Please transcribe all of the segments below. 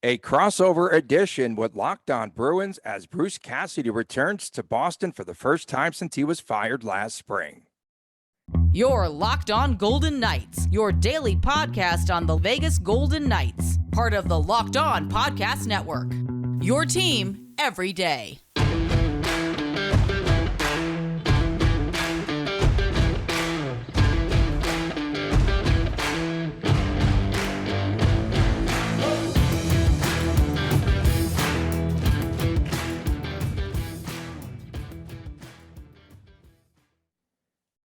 A crossover edition with Locked On Bruins as Bruce Cassidy returns to Boston for the first time since he was fired last spring. Your Locked On Golden Knights, your daily podcast on the Vegas Golden Knights, part of the Locked On Podcast Network. Your team every day.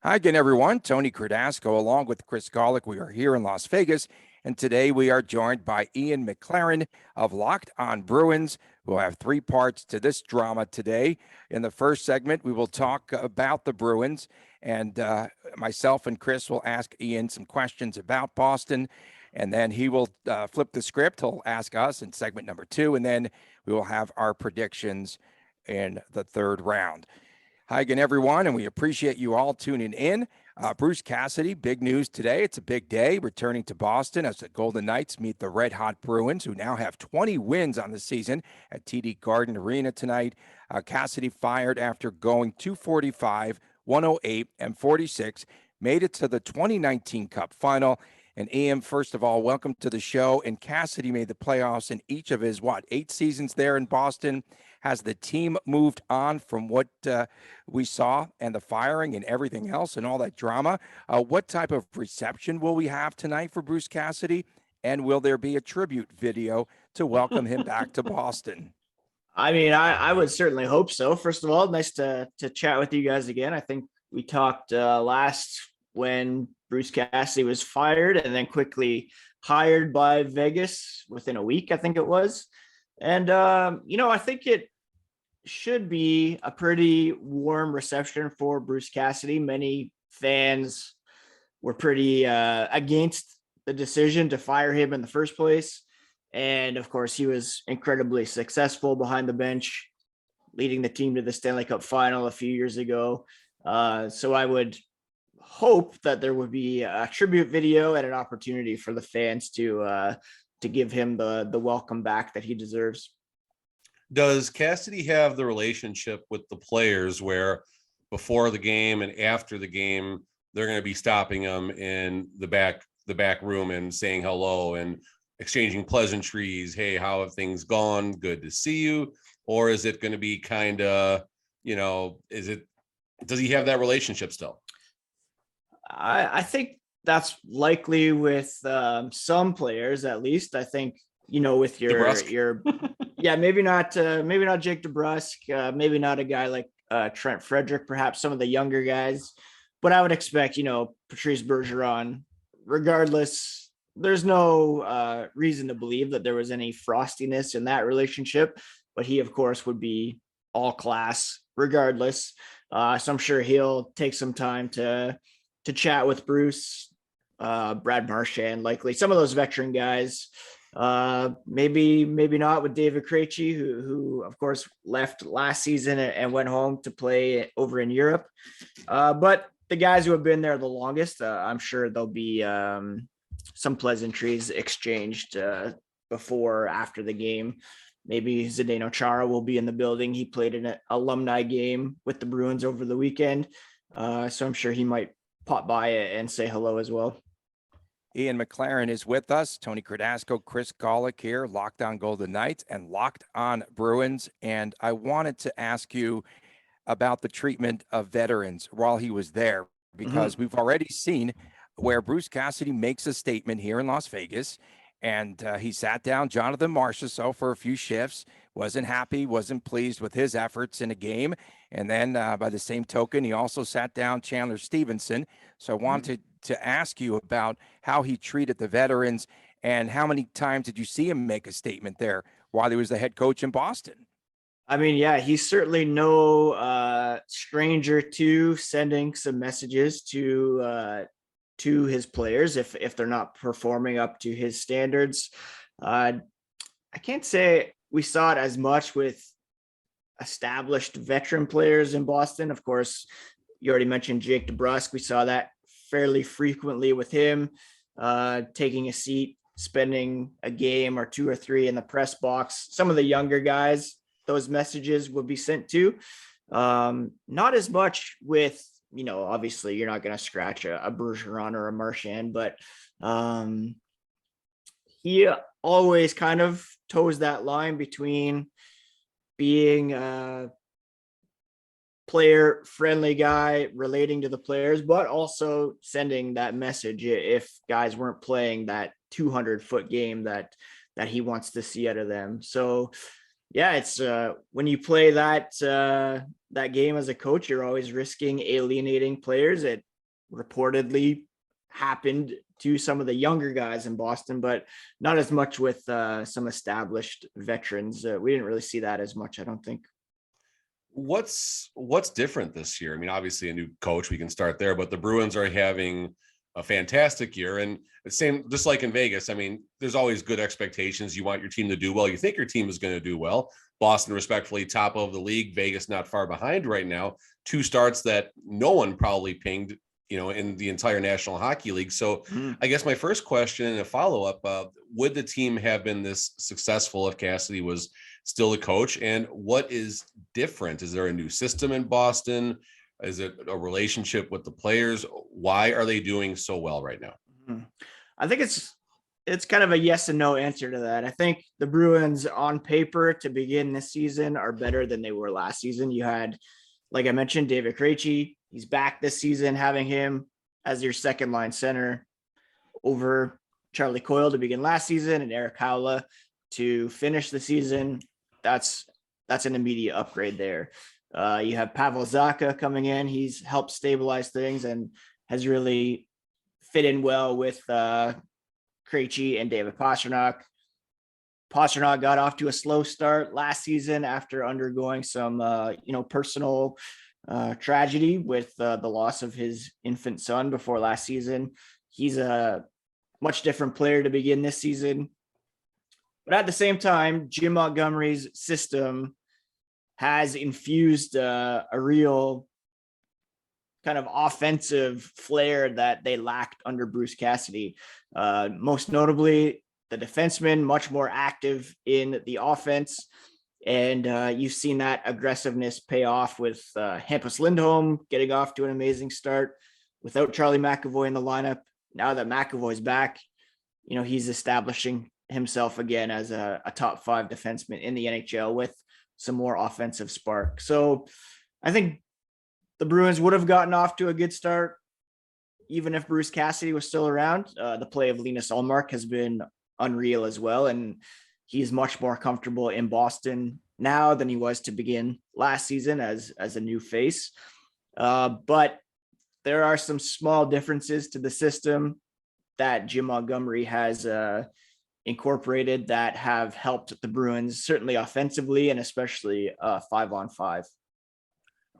Hi again, everyone. Tony Cardasco along with Chris Golick. We are here in Las Vegas, and today we are joined by Ian McLaren of Locked On Bruins. We'll have three parts to this drama today. In the first segment, we will talk about the Bruins, and myself and Chris will ask Ian some questions about Boston, and then he will flip the script. He'll ask us in segment number 2, and then we will have our predictions in the third round. Hi again, everyone, and we appreciate you all tuning in. Bruce Cassidy, big news today. It's a big day, returning to Boston as the Golden Knights meet the red-hot Bruins, who now have 20 wins on the season at TD Garden Arena tonight. Cassidy fired after going 245, 108, and 46, made it to the 2019 Cup final. And Ian, first of all, welcome to the show. And Cassidy made the playoffs in each of his, 8 seasons there in Boston. Has the team moved on from what we saw and the firing and everything else and all that drama? What type of reception will we have tonight for Bruce Cassidy? And will there be a tribute video to welcome him back to Boston? I mean, I would certainly hope so. First of all, nice to chat with you guys again. I think we talked last when Bruce Cassidy was fired and then quickly hired by Vegas within a week, I think it was. And, I think it should be a pretty warm reception for Bruce Cassidy. Many fans were pretty against the decision to fire him in the first place. And of course, he was incredibly successful behind the bench, leading the team to the Stanley Cup final a few years ago. So I would hope that there would be a tribute video and an opportunity for the fans to give him the welcome back that he deserves. Does Cassidy have the relationship with the players where before the game and after the game, they're going to be stopping him in the back room and saying hello and exchanging pleasantries? Hey, how have things gone? Good to see you. Or is it going to be kind of, does he have that relationship still? I think that's likely with some players, at least. I think, with your yeah, maybe not Jake DeBrusk, maybe not a guy like Trent Frederick, perhaps some of the younger guys, but I would expect, Patrice Bergeron, regardless, there's no reason to believe that there was any frostiness in that relationship, but he of course would be all class regardless. So I'm sure he'll take some time to chat with Bruce, Brad Marchand, likely some of those veteran guys. Maybe not with David Krejci, who of course left last season and went home to play over in Europe. But the guys who have been there the longest, I'm sure there'll be some pleasantries exchanged before, after the game. Maybe Zdeno Chara will be in the building. He played in an alumni game with the Bruins over the weekend. So I'm sure he might pop by and say hello as well. Ian McLaren is with us. Tony Cardasco, Chris Golick here, Locked On Golden Knights and Locked On Bruins. And I wanted to ask you about the treatment of veterans while he was there, because we've already seen where Bruce Cassidy makes a statement here in Las Vegas, and he sat down Jonathan Marchessault for a few shifts, wasn't happy, wasn't pleased with his efforts in a game. And then by the same token, he also sat down Chandler Stevenson. So I wanted to ask you about how he treated the veterans and how many times did you see him make a statement there while he was the head coach in Boston? I mean, yeah, he's certainly no stranger to sending some messages to his players if they're not performing up to his standards. I can't say we saw it as much with established veteran players in Boston. Of course, you already mentioned Jake DeBrusk. We saw that fairly frequently with him taking a seat spending a game or 2 or 3 in the press box. Some of the younger guys, those messages would be sent to. Not as much with, obviously you're not going to scratch a Bergeron or a Marchand, but he always kind of toes that line between being a player friendly guy relating to the players, but also sending that message if guys weren't playing that 200-foot game that he wants to see out of them. So yeah, it's when you play that game as a coach, you're always risking alienating players. It reportedly happened to some of the younger guys in Boston, but not as much with some established veterans. We didn't really see that as much, I don't think. What's different this year? I mean, obviously a new coach, we can start there, but the Bruins are having a fantastic year, and the same, just like in Vegas. I mean, there's always good expectations. You want your team to do well. You think your team is going to do well. Boston, respectfully, top of the league. Vegas, not far behind right now. 2 starts that no one probably pinged, in the entire National Hockey League. So I guess my first question and a follow-up, would the team have been this successful if Cassidy was still the coach? And what is different? Is there a new system in Boston? Is it a relationship with the players? Why are they doing so well right now? I think it's kind of a yes and no answer to that. I think the Bruins on paper to begin this season are better than they were last season. You had, like I mentioned, David Krejci. He's back this season. Having him as your second line center over Charlie Coyle to begin last season and Eric Howla to finish the season, that's an immediate upgrade there. You have Pavel Zacha coming in. He's helped stabilize things and has really fit in well with Krejci and David Pastrnak. Pastrnak got off to a slow start last season after undergoing some, personal tragedy with the loss of his infant son before last season. He's a much different player to begin this season. But at the same time, Jim Montgomery's system has infused a real kind of offensive flair that they lacked under Bruce Cassidy. Most notably, the defensemen much more active in the offense. And you've seen that aggressiveness pay off with Hampus Lindholm getting off to an amazing start without Charlie McAvoy in the lineup. Now that McAvoy's back, he's establishing himself again as a top 5 defenseman in the NHL with some more offensive spark. So I think the Bruins would have gotten off to a good start even if Bruce Cassidy was still around. The play of Linus Ullmark has been unreal as well, and he's much more comfortable in Boston now than he was to begin last season as a new face. But there are some small differences to the system that Jim Montgomery has incorporated that have helped the Bruins, certainly offensively and especially 5-on-5.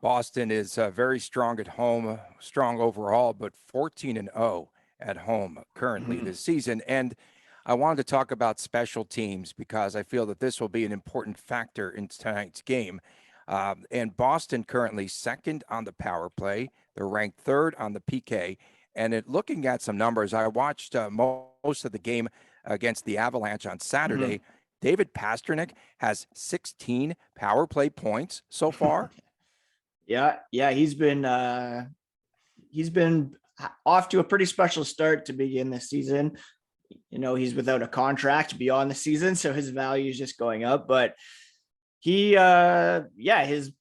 Boston is very strong at home, strong overall, but 14-0 at home currently this season. And I wanted to talk about special teams because I feel that this will be an important factor in tonight's game. And Boston currently second on the power play. They're ranked third on the PK. And looking at some numbers, I watched most of the game against the Avalanche on Saturday. David Pastrnak has 16 power play points so far. Yeah, he's been off to a pretty special start to begin this season. He's without a contract beyond the season, so his value is just going up. But his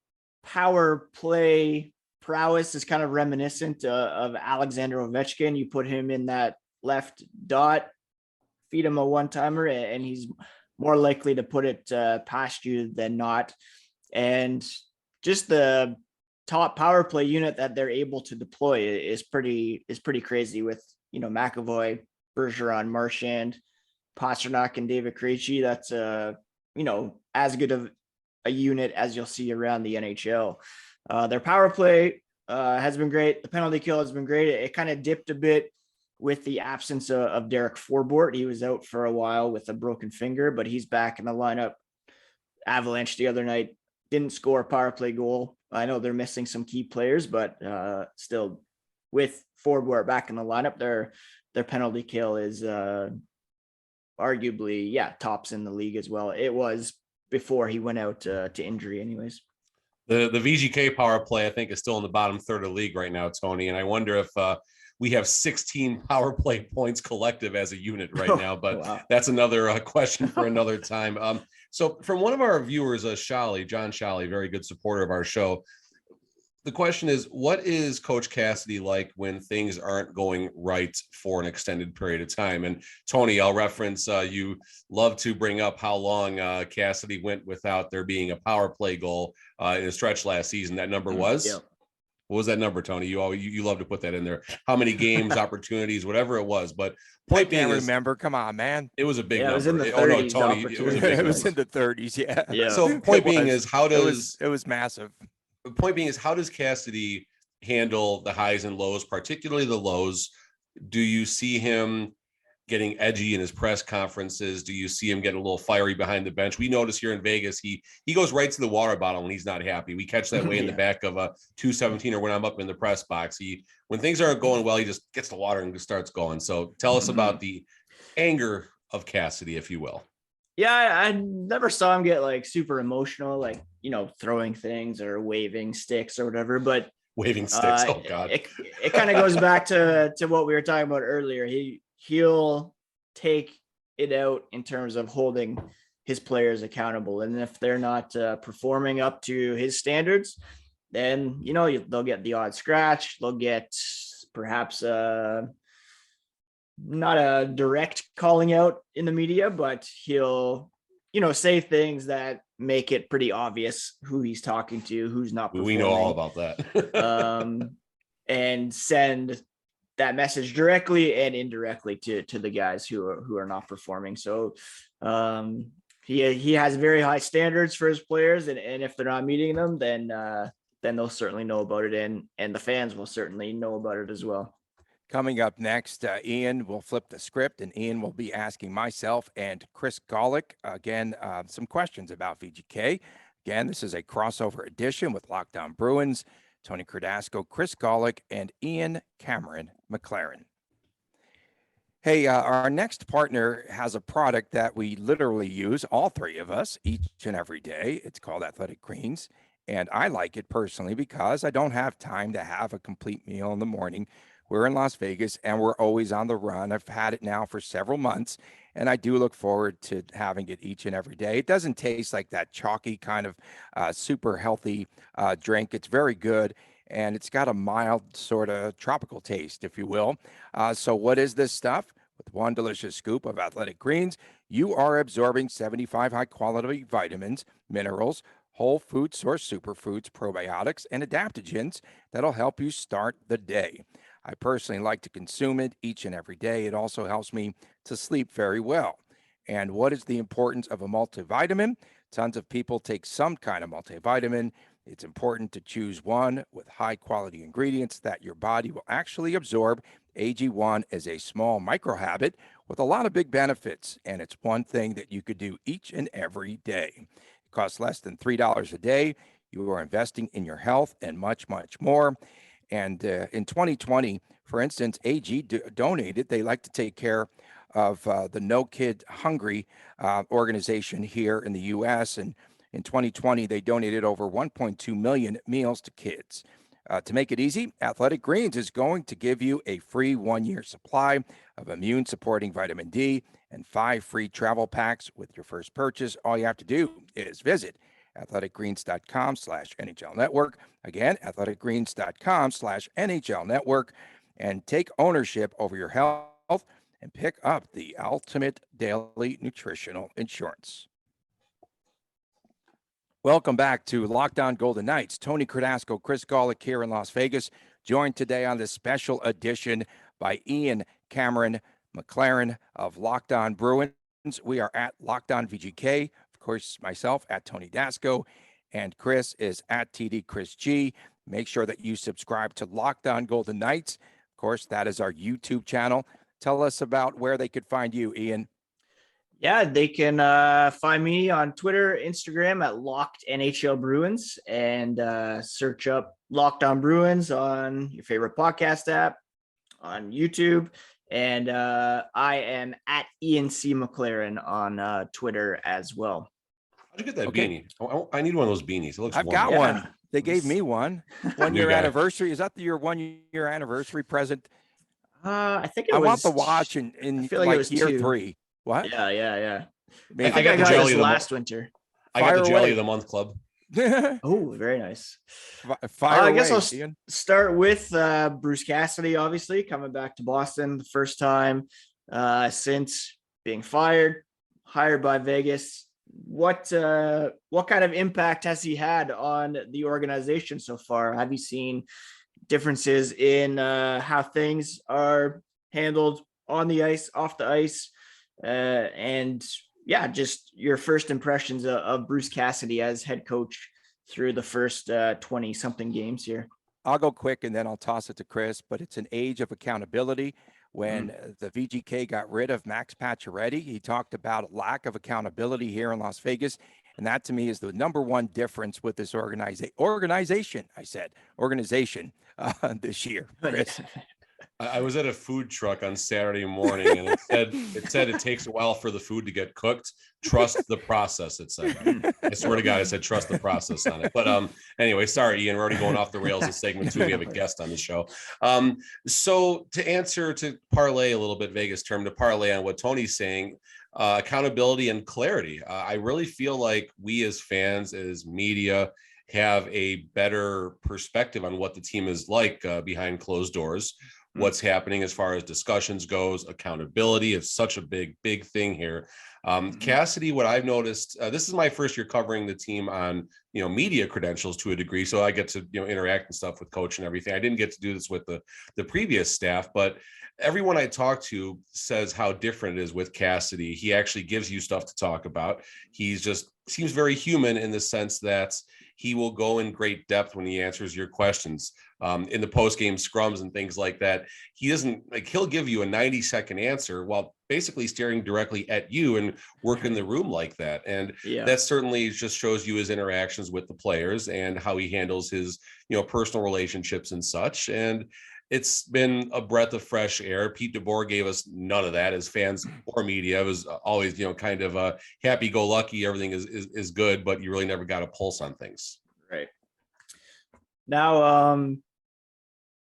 power play prowess is kind of reminiscent of Alexander Ovechkin. You put him in that left dot, feed him a one-timer, and he's more likely to put it past you than not. And just the top power play unit that they're able to deploy is pretty crazy with, McAvoy, Bergeron, Marchand, Pastrnak, and David Krejci. That's as good of a unit as you'll see around the NHL. Their power play has been great. The penalty kill has been great. It kind of dipped a bit with the absence of Derek Forbort. He was out for a while with a broken finger, but he's back in the lineup. Avalanche the other night didn't score a power play goal. I know they're missing some key players, but still, with Forbort back in the lineup, their penalty kill is arguably, tops in the league as well. It was before he went out to injury anyways. The VGK power play, I think, is still in the bottom third of the league right now, Tony. And I wonder if we have 16 power play points collective as a unit right now, but Wow. That's another question for another time. So from one of our viewers, John Shally, very good supporter of our show. The question is, what is Coach Cassidy like when things aren't going right for an extended period of time? And Tony, I'll reference, you love to bring up how long Cassidy went without there being a power play goal in a stretch last season. That number was? Yep. What was that number, Tony? You love to put that in there. How many games, opportunities, whatever it was. But point being is, remember. Come on, man. It was a big number. It was in the 30s. Oh no, Tony, it was a big It was number. in the 30s. Yeah. So point being is, how does it was massive. The point being is, how does Cassidy handle the highs and lows, particularly the lows? Do you see him getting edgy in his press conferences? Do you see him getting a little fiery behind the bench? We notice here in Vegas, he goes right to the water bottle when he's not happy. We catch that way in the back of a 217 or when I'm up in the press box. When things aren't going well, he just gets the water and just starts going. So tell us about the anger of Cassidy, if you will. Yeah, I never saw him get like super emotional, like, throwing things or waving sticks or whatever, but waving sticks. Oh God. It kind of goes back to what we were talking about earlier. He'll take it out in terms of holding his players accountable. And if they're not performing up to his standards, then, they'll get the odd scratch. They'll get perhaps not a direct calling out in the media, but he'll, say things that make it pretty obvious who he's talking to, who's not performing. We know all about that. And send that message directly and indirectly to the guys who are not performing. So he has very high standards for his players, and if they're not meeting them, then they'll certainly know about it, and the fans will certainly know about it as well. Coming up next, Ian will flip the script, and Ian will be asking myself and Chris Golick again some questions about VGK. Again, this is a crossover edition with Locked On Bruins. Tony Cardasco, Chris Golick, and Ian Cameron McLaren. Hey, our next partner has a product that we literally use, all three of us, each and every day. It's called Athletic Greens, and I like it personally because I don't have time to have a complete meal in the morning. We're in Las Vegas, and we're always on the run. I've had it now for several months, and I do look forward to having it each and every day. It doesn't taste like that chalky kind of super healthy drink. It's very good, and it's got a mild sort of tropical taste, if you will. So what is this stuff? With one delicious scoop of Athletic Greens, you are absorbing 75 high-quality vitamins, minerals, whole food source superfoods, probiotics, and adaptogens that'll help you start the day. I personally like to consume it each and every day. It also helps me to sleep very well. And what is the importance of a multivitamin? Tons of people take some kind of multivitamin. It's important to choose one with high quality ingredients that your body will actually absorb. AG1 is a small microhabit with a lot of big benefits, and it's one thing that you could do each and every day. It costs less than $3 a day. You are investing in your health and much, much more. And in 2020, for instance, AG donated. They like to take care of the No Kid Hungry organization here in the U.S. And in 2020, they donated over 1.2 million meals to kids. To make it easy, Athletic Greens is going to give you a free 1-year supply of immune-supporting vitamin D and 5 free travel packs with your first purchase. All you have to do is visit athleticgreens.com/NHL Network. Again, athleticgreens.com/NHL Network, and take ownership over your health and pick up the ultimate daily nutritional insurance. Welcome back to Locked On Golden Knights. Tony Cardasco, Chris Golick here in Las Vegas, joined today on this special edition by Ian Cameron McLaren of Locked On Bruins. We are at Locked On VGK. Of course, myself at Tony Dasco, and Chris is at TD Chris G. Make sure that you subscribe to Locked On Golden Knights. Of course, that is our YouTube channel. Tell us about where they could find you, Ian. Yeah, they can find me on Twitter, Instagram at Locked NHL Bruins, and search up Locked On Bruins on your favorite podcast app, on YouTube, And I am at Ian C. McLaren on Twitter as well. How'd you get that beanie? I need one of those beanies. It looks I've wonderful. got one. They gave me one. 1 year guy. anniversary. Is that your 1 year anniversary present? I think it I was, want the watch in I feel like it was year 2. 3. What? Yeah. Maybe. I think I got this last winter. I got the Fire Jelly away. of the Month club. Oh, very nice. Fire I guess away, I'll start with Bruce Cassidy, obviously coming back to Boston the first time since being hired by Vegas. What kind of impact has he had on the organization so far? Have you seen differences in how things are handled on the ice, off the ice, and yeah, just your first impressions of Bruce Cassidy as head coach through the first 20 something games here? I'll go quick and then I'll toss it to Chris, but it's an age of accountability. When the VGK got rid of Max Pacioretty, he talked about lack of accountability here in Las Vegas. And that to me is the number one difference with this organization this year, Chris. I was at a food truck on Saturday morning, and it said it takes a while for the food to get cooked. Trust the process. It said. I swear to God, it said trust the process on it. But anyway, sorry, Ian. We're already going off the rails in segment 2. We have a guest on the show. So to parlay a little bit, Vegas term, to parlay on what Tony's saying, accountability and clarity. I really feel like we as fans, as media, have a better perspective on what the team is like behind closed doors. What's happening as far as discussions goes, accountability is such a big thing here. Cassidy, what I've noticed, this is my first year covering the team on, media credentials to a degree. So I get to, interact and stuff with coach and everything. I didn't get to do this with the previous staff, but everyone I talk to says how different it is with Cassidy. He actually gives you stuff to talk about. He's just seems very human in the sense that he will go in great depth when he answers your questions in the post-game scrums and things like that. He doesn't he'll give you a 90-second answer while basically staring directly at you and work in the room like that. And that certainly just shows you his interactions with the players and how he handles his, personal relationships and such. And it's been a breath of fresh air. Pete DeBoer gave us none of that as fans or media. It was always, kind of a happy-go-lucky. Everything is good, but you really never got a pulse on things. Right. Now,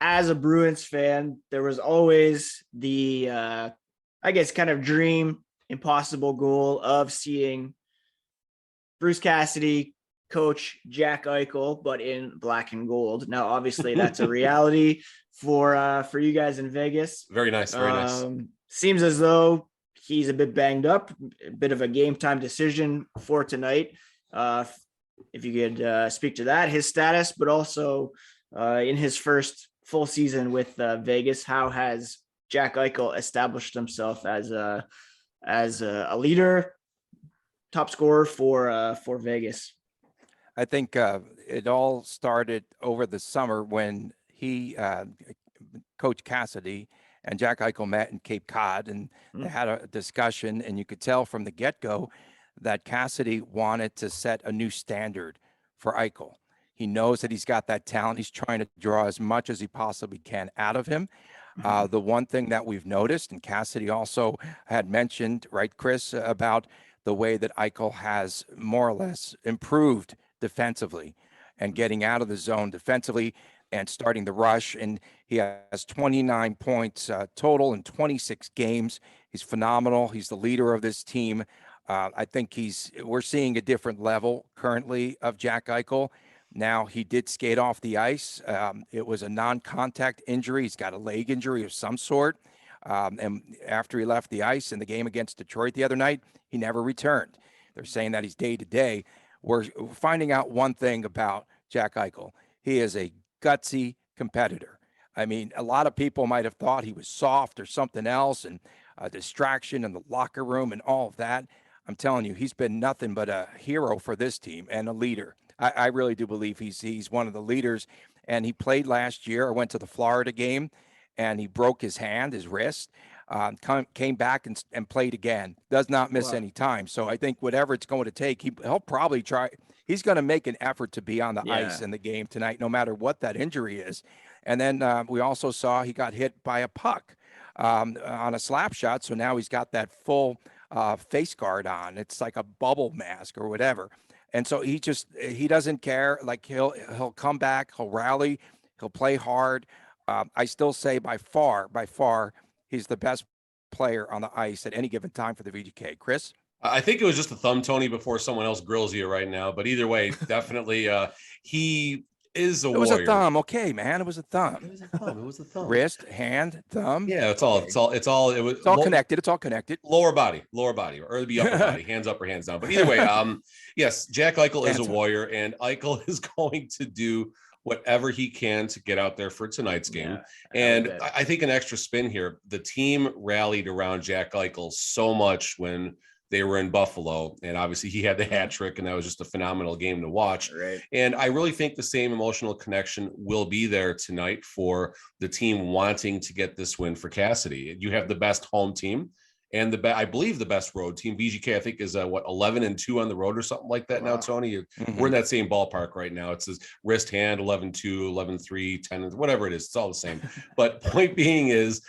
as a Bruins fan, there was always the, I guess, kind of dream, impossible goal of seeing Bruce Cassidy coach Jack Eichel, but in black and gold. Now, obviously, that's a reality for you guys in Vegas. Very nice. Very nice. Seems as though he's a bit banged up, a bit of a game time decision for tonight. If you could speak to that, his status, but also in his first full season with Vegas, how has Jack Eichel established himself as a leader, top scorer for Vegas? I think it all started over the summer when he, Coach Cassidy and Jack Eichel met in Cape Cod, and they had a discussion, and you could tell from the get-go that Cassidy wanted to set a new standard for Eichel. He knows that he's got that talent. He's trying to draw as much as he possibly can out of him. The one thing that we've noticed, and Cassidy also had mentioned, right, Chris, about the way that Eichel has more or less improved defensively and getting out of the zone defensively and starting the rush. And he has 29 points total in 26 games. He's phenomenal. He's the leader of this team. I think we're seeing a different level currently of Jack Eichel. Now, he did skate off the ice. It was a non-contact injury. He's got a leg injury of some sort. And after he left the ice in the game against Detroit the other night, he never returned. They're saying that he's day-to-day. We're finding out one thing about Jack Eichel. He is a gutsy competitor. I mean, a lot of people might have thought he was soft or something else and a distraction in the locker room and all of that. I'm telling you, he's been nothing but a hero for this team and a leader. I really do believe he's one of the leaders. And he played last year. I went to the Florida game, and he broke his wrist, came back and played again. Does not miss any time. So I think whatever it's going to take, he'll probably try. He's going to make an effort to be on the ice in the game tonight, no matter what that injury is. And then we also saw he got hit by a puck on a slap shot. So now he's got that full face guard on. It's like a bubble mask or whatever. And so he doesn't care. Like he'll come back, he'll rally, he'll play hard. I still say by far, he's the best player on the ice at any given time for the VGK. Chris? I think it was just a thumb, Tony, before someone else grills you right now. But either way, definitely he is a It was warrior. a thumb. Okay, man. It was a thumb. It was a thumb. It was a thumb. Wrist, hand, thumb. Yeah, it's Okay. all It's all connected. It's all connected. Lower body, or it'd be upper body, hands up or hands down. But either way, yes, Jack Eichel is a warrior, and Eichel is going to do whatever he can to get out there for tonight's game. Yeah, and I think an extra spin here. The team rallied around Jack Eichel so much when they were in Buffalo, and obviously he had the hat trick, and that was just a phenomenal game to watch. Right. And I really think the same emotional connection will be there tonight for the team wanting to get this win for Cassidy. You have the best home team and I believe the best road team. VGK, I think, is 11-2 on the road or something like that. Wow. Now, Tony, we're in that same ballpark right now. It says wrist hand 11-2, 11-3, 10, whatever it is. It's all the same. But point being is,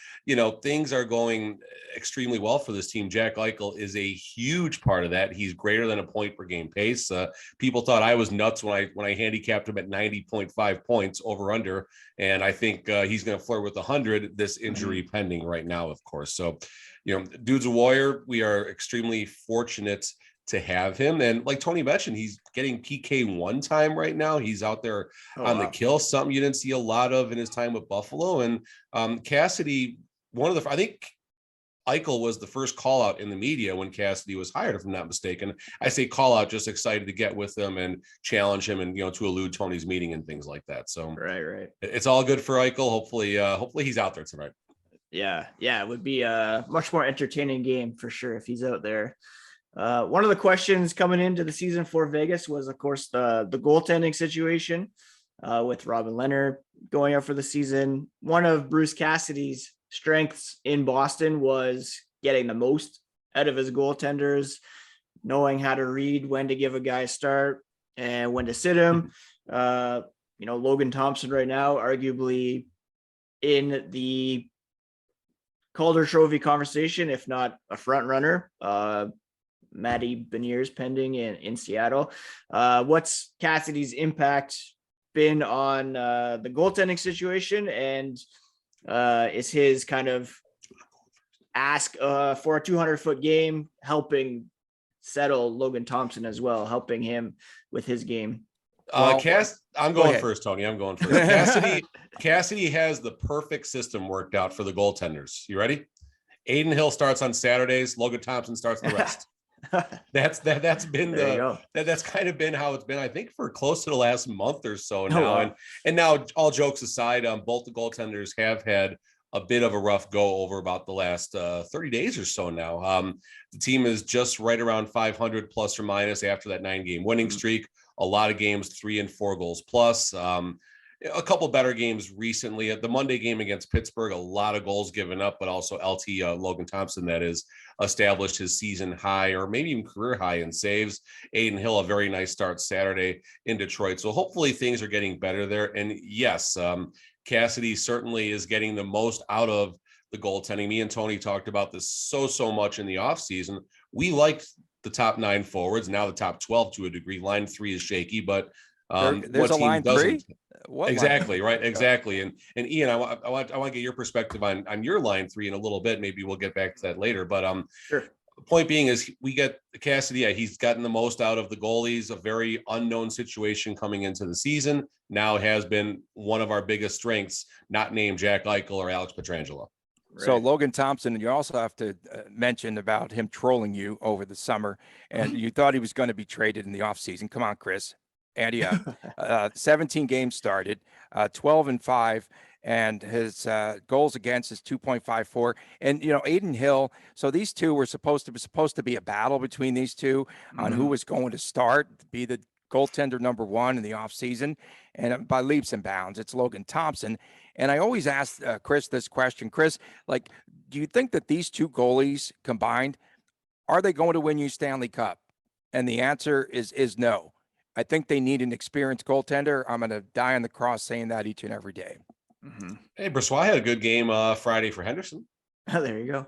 things are going extremely well for this team. Jack Eichel is a huge part of that. He's greater than a point per game pace. People thought I was nuts when I handicapped him at 90.5 points over under, and I think he's going to flirt with 100. This injury pending right now, of course. So, dude's a warrior. We are extremely fortunate to have him. And like Tony mentioned, he's getting PK one time right now. He's out there on the kill, something you didn't see a lot of in his time with Buffalo. And Cassidy, I think Eichel was the first call out in the media when Cassidy was hired, if I'm not mistaken. I say call out, just excited to get with him and challenge him and, to elude Tony's meeting and things like that. So right. It's all good for Eichel. Hopefully he's out there tonight. Yeah. It would be a much more entertaining game for sure if he's out there. One of the questions coming into the season for Vegas was, of course, the goaltending situation with Robin Leonard going out for the season. One of Bruce Cassidy's strengths in Boston was getting the most out of his goaltenders, knowing how to read when to give a guy a start and when to sit him. Logan Thompson right now, arguably in the Calder Trophy conversation, if not a front runner. Matty Beniers pending in Seattle. What's Cassidy's impact been on the goaltending situation, and is his kind of ask for a 200-foot game helping settle Logan Thompson as well, helping him with his game? I'm going first, Tony. I'm going first. Cassidy has the perfect system worked out for the goaltenders. You ready? Aiden Hill starts on Saturdays. Logan Thompson starts the rest. That's kind of been how it's been, I think, for close to the last month or so now. Wow. And now, all jokes aside, both the goaltenders have had a bit of a rough go over about the last 30 days or so now. The team is just right around 500 plus or minus after that 9-game winning streak. A lot of games 3 and 4 goals plus. A couple better games recently. At the Monday game against Pittsburgh, a lot of goals given up, but also Logan Thompson, that is, established his season high or maybe even career high in saves. Aiden Hill, a very nice start Saturday in Detroit. So hopefully things are getting better there. And yes, Cassidy certainly is getting the most out of the goaltending. Me and Tony talked about this so much in the offseason. We liked the top 9 forwards, now the top 12 to a degree. Line 3 is shaky, but there's a line 3. Exactly. Right. Exactly. And Ian, I want to get your perspective on your line 3 in a little bit. Maybe we'll get back to that later, but sure. The point being is we get Cassidy. He's gotten the most out of the goalies, a very unknown situation coming into the season. Now has been one of our biggest strengths, not named Jack Eichel or Alex Pietrangelo. Right. So Logan Thompson, you also have to mention about him trolling you over the summer, and you thought he was going to be traded in the offseason. Come on, Chris. And 17 games started, 12-5, and his goals against is 2.54. And Aiden Hill. So these two were supposed to be a battle between these two on who was going to start, be the goaltender number 1 in the offseason. And by leaps and bounds, it's Logan Thompson. And I always ask Chris this question. Chris, do you think that these two goalies combined, are they going to win you Stanley Cup? And the answer is no. I think they need an experienced goaltender. I'm going to die on the cross saying that each and every day. Hey, Brossoit had a good game Friday for Henderson. There you go.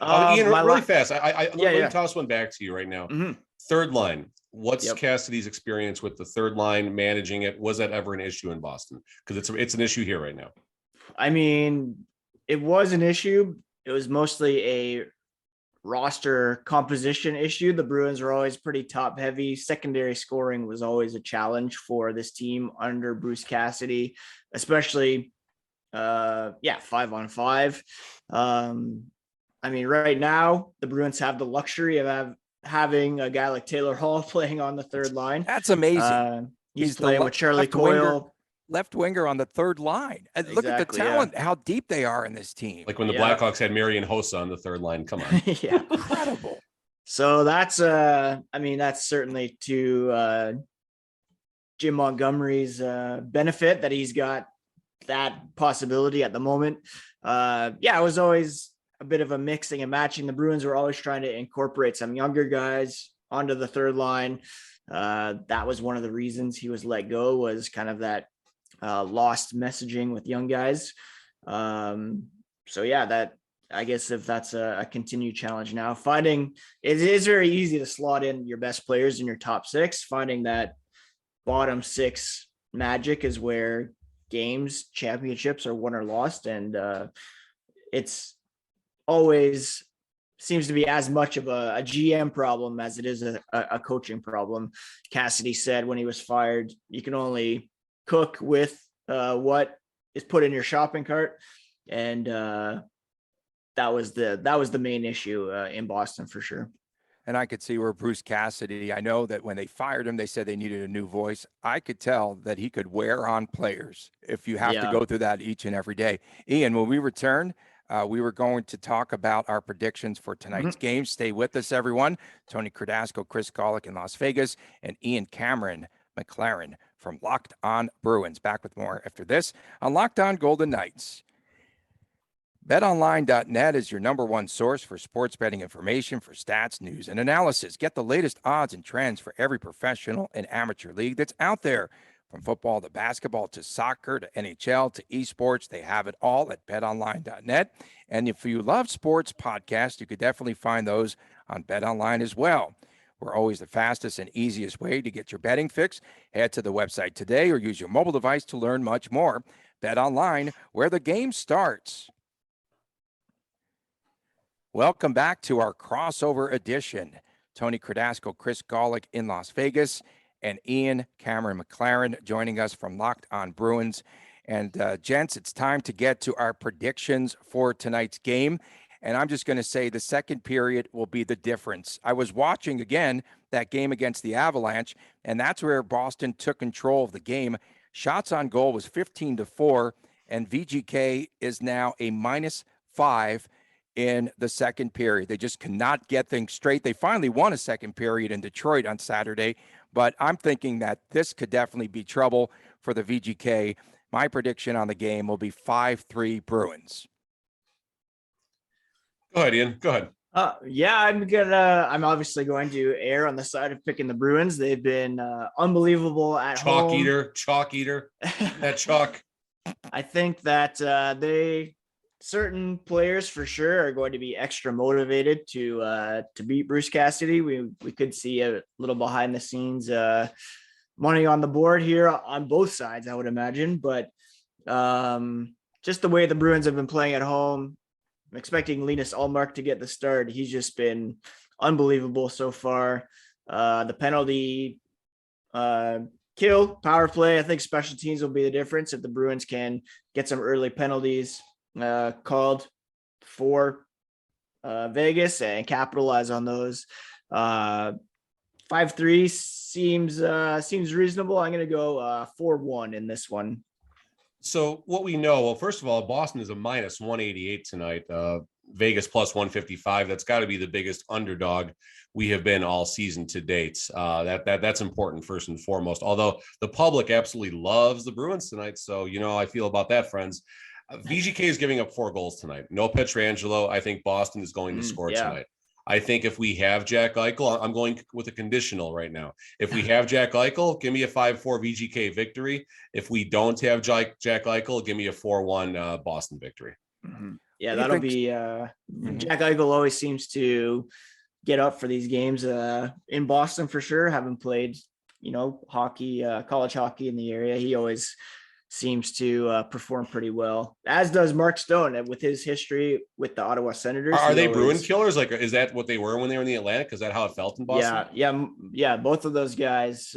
Ian, really fast. Let me toss one back to you right now. Mm-hmm. Third line. What's Cassidy's experience with the third line, managing it? Was that ever an issue in Boston? Because it's an issue here right now. I mean, it was an issue. It was mostly a roster composition issue. The Bruins were always pretty top heavy. Secondary scoring was always a challenge for this team under Bruce Cassidy, especially 5-on-5. I mean, right now the Bruins have the luxury of having a guy like Taylor Hall playing on the third line. That's amazing. He's playing with Charlie Coyle. Left winger on the third line. Exactly, look at the talent, how deep they are in this team. Like when the Blackhawks had Marian Hossa on the third line. Come on. Yeah. Incredible. So that's that's certainly to Jim Montgomery's benefit that he's got that possibility at the moment. It was always a bit of a mixing and matching. The Bruins were always trying to incorporate some younger guys onto the third line. That was one of the reasons he was let go, was kind of that lost messaging with young guys. That, I guess, if that's a continued challenge now, it is very easy to slot in your best players in your top six. Finding that bottom six magic is where games, championships are won or lost. And it's always seems to be as much of a GM problem as it is a coaching problem. Cassidy said when he was fired, you can only cook with what is put in your shopping cart. And that was the main issue in Boston for sure. And I could see where Bruce Cassidy, I know that when they fired him, they said they needed a new voice. I could tell that he could wear on players if you have to go through that each and every day. Ian, when we return, we were going to talk about our predictions for tonight's game. Stay with us, everyone. Tony Cardasco, Chris Golick in Las Vegas, and Ian Cameron McLaren from Locked On Bruins. Back with more after this on Locked On Golden Knights. BetOnline.net is your number one source for sports betting information, for stats, news, and analysis. Get the latest odds and trends for every professional and amateur league that's out there. From football to basketball to soccer to NHL to esports, they have it all at BetOnline.net. And if you love sports podcasts, you could definitely find those on BetOnline as well. We're always the fastest and easiest way to get your betting fix. Head to the website today or use your mobile device to learn much more. BetOnline, where the game starts. Welcome back to our crossover edition. Tony Cardasco, Chris Golick in Las Vegas, and Ian Cameron McLaren joining us from Locked On Bruins. And gents, it's time to get to our predictions for tonight's game. And I'm just going to say the second period will be the difference. I was watching again that game against the Avalanche, and that's where Boston took control of the game. Shots on goal was 15-4, and VGK is now a -5 in the second period. They just cannot get things straight. They finally won a second period in Detroit on Saturday, but I'm thinking that this could definitely be trouble for the VGK. My prediction on the game will be 5-3 Bruins. Go ahead, Ian. Go ahead. I'm obviously going to err on the side of picking the Bruins. They've been unbelievable at home. Chalk eater. That chalk. I think that certain players for sure are going to be extra motivated to beat Bruce Cassidy. We could see a little behind the scenes money on the board here on both sides, I would imagine. But just the way the Bruins have been playing at home, I'm expecting Linus Ullmark to get the start. He's just been unbelievable so far. The penalty kill, power play, I think special teams will be the difference if the Bruins can get some early penalties called for Vegas and capitalize on those. 5-3 seems reasonable. I'm going to go 4-1 in this one. So what we know, well, first of all, Boston is a -188 tonight. Vegas +155. That's got to be the biggest underdog we have been all season to date. That's important first and foremost. Although the public absolutely loves the Bruins tonight, so you know how I feel about that, friends. VGK is giving up 4 goals tonight. No Pietrangelo. I think Boston is going to score tonight. I think if we have Jack Eichel, I'm going with a conditional right now. If we have Jack Eichel, give me a 5-4 VGK victory. If we don't have Jack Eichel, give me a 4-1 Boston victory. Mm-hmm. Yeah, Do you that'll think- be Mhm. Jack Eichel always seems to get up for these games in Boston for sure. Having played, hockey, college hockey in the area, he always seems to perform pretty well, as does Mark Stone. And with his history with the Ottawa Senators. Are he they always- Bruin killers? Like, is that what they were when they were in the Atlantic? Is that how it felt in Boston? Yeah. Both of those guys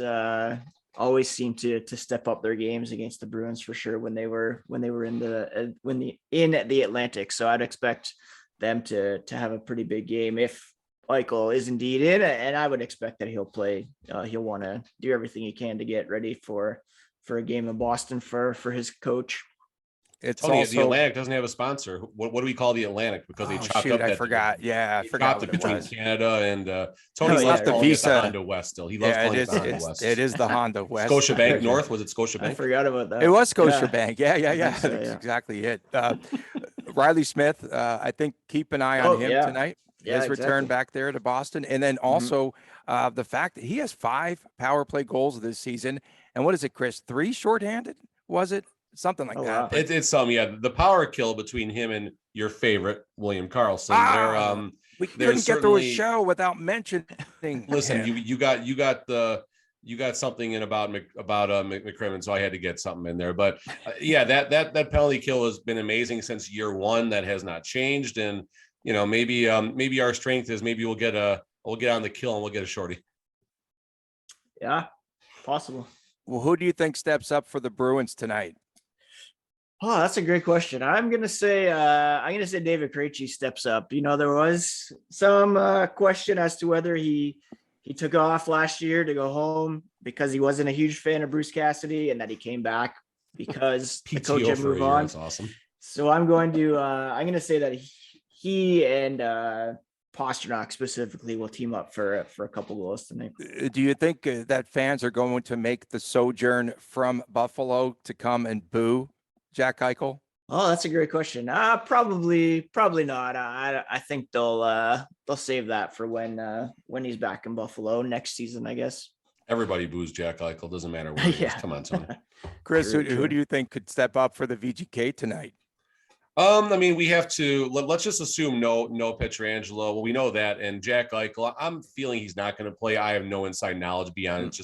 always seem to step up their games against the Bruins for sure when they were in the Atlantic. So I'd expect them to have a pretty big game if Eichel is indeed in, and I would expect that he'll play. He'll want to do everything he can to get ready for a game in Boston for his coach. It's Tony, also the Atlantic doesn't have a sponsor. What do we call the Atlantic? Because they chalk up that I forgot. Yeah, I He forgot chopped what it it between was. Canada and Tony Oh, yeah, loves the calling it Visa. the Honda West still. He loves Yeah, calling it it is. the Honda West. It is the Honda West. Scotiabank North. Was it I Scotiabank? forgot about that. It was Yeah. Scotiabank. Yeah. I think so, That's yeah. exactly it. Riley Smith, I think keep an eye on him yeah. tonight. Yeah, His return exactly. back there to Boston. And then also the fact that he has 5 power play goals this season. And what is it, Chris? 3 shorthanded? Was it? Something like Oh, that. wow. But- It's some, yeah. The power kill between him and your favorite William Karlsson. Ah! we there's couldn't get through a certainly- show without mentioning. Listen, him. you got something in about McCrimmon, so I had to get something in there. But yeah, that penalty kill has been amazing since year one. That has not changed, and maybe our strength is maybe we'll get on the kill and we'll get a shorty. Yeah, possible. Well, who do you think steps up for the Bruins tonight? Oh, that's a great question. I'm gonna say David Krejci steps up. There was some question as to whether he took off last year to go home because he wasn't a huge fan of Bruce Cassidy, and that he came back because the coach PTO had for a moved year. on. That's awesome. So I'm going to say that he and Pasternak specifically will team up for a couple goals tonight. Do you think that fans are going to make the sojourn from Buffalo to come and boo Jack Eichel? Oh, that's a great question. Probably not. I think they'll save that for when he's back in Buffalo next season, I guess. Everybody boos Jack Eichel. Doesn't matter where he is. Yeah. Come on, Tony. Chris, True, who true. do you think could step up for the VGK tonight? We have to let's just assume no Pietrangelo. Well, we know that, and Jack Eichel, I'm feeling he's not going to play. I have no inside knowledge beyond it's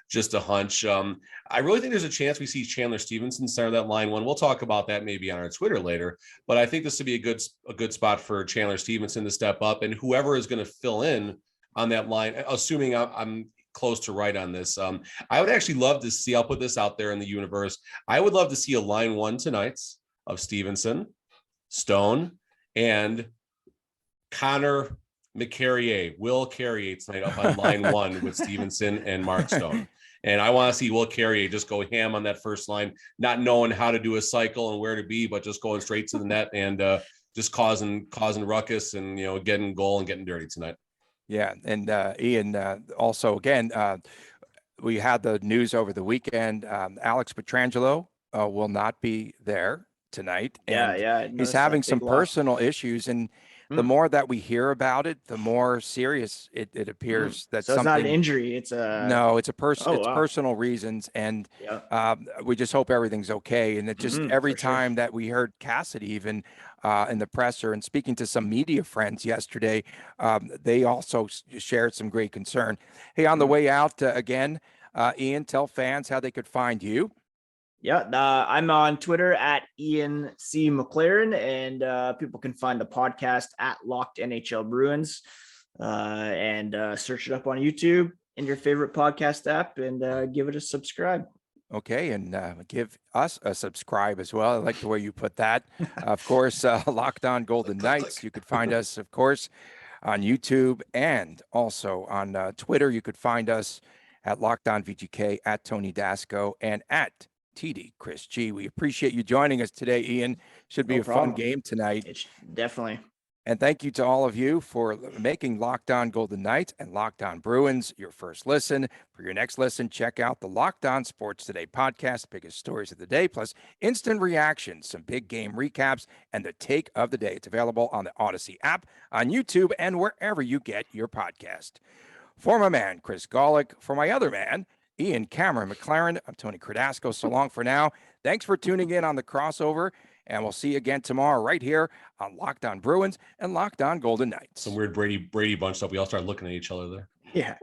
just a hunch. I really think there's a chance we see Chandler Stevenson center that line one. We'll talk about that maybe on our Twitter later, but I think this would be a good spot for Chandler Stevenson to step up, and whoever is going to fill in on that line, assuming I'm close to right on this. I would actually love to see, I'll put this out there in the universe. I would love to see a line one tonight of Stevenson, Stone, and Connor Will Carrier tonight up on line one with Stevenson and Mark Stone. And I want to see Will Carrier just go ham on that first line, not knowing how to do a cycle and where to be, but just going straight to the net and just causing ruckus and getting goal and getting dirty tonight. Yeah, and Ian, also again, we had the news over the weekend. Alex Pietrangelo will not be there tonight. And Yeah. he's having some personal issues, and the more that we hear about it, the more serious it appears that So it's something. not an injury. It's a No, it's it's wow. personal reasons, and Yeah. we just hope everything's okay. And it just every for sure. time that we heard Cassidy, even in the presser, and speaking to some media friends yesterday, they also shared some great concern. Hey, on the way out again, Ian, tell fans how they could find you. Yeah, I'm on Twitter at Ian C. McLaren, and people can find the podcast at Locked NHL Bruins, and search it up on YouTube in your favorite podcast app, and give it a subscribe. Okay, and give us a subscribe as well. I like the way you put that. Of course, Locked On Golden Knights. You could find us, of course, on YouTube and also on Twitter. You could find us at Locked On VGK, at Tony Dasco, and at TD Chris G. We appreciate you joining us today, Ian. Should be No a problem. fun game tonight. It's definitely. And thank you to all of you for making Locked On Golden Knights and Locked On Bruins your first listen. For your next listen, check out the Locked On Sports Today podcast, biggest stories of the day, plus instant reactions, some big game recaps, and the take of the day. It's available on the Odyssey app, on YouTube, and wherever you get your podcast. For my man, Chris Golick, for my other man, Ian Cameron McLaren, I'm Tony Cardasco. So long for now. Thanks for tuning in on the crossover. And we'll see you again tomorrow right here on Locked On Bruins and Locked On Golden Knights. Some weird Brady bunch stuff. We all started looking at each other there. Yeah.